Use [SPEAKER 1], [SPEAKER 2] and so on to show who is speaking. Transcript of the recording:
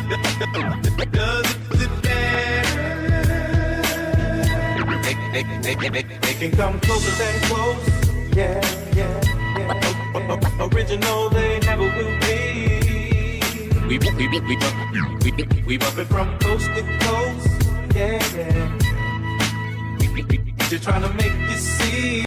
[SPEAKER 1] Does it matter? They can come closer than close. Yeah, yeah, yeah. Original, they never will be. We bump it from coast to coast. Yeah, yeah. Just trying to make you see.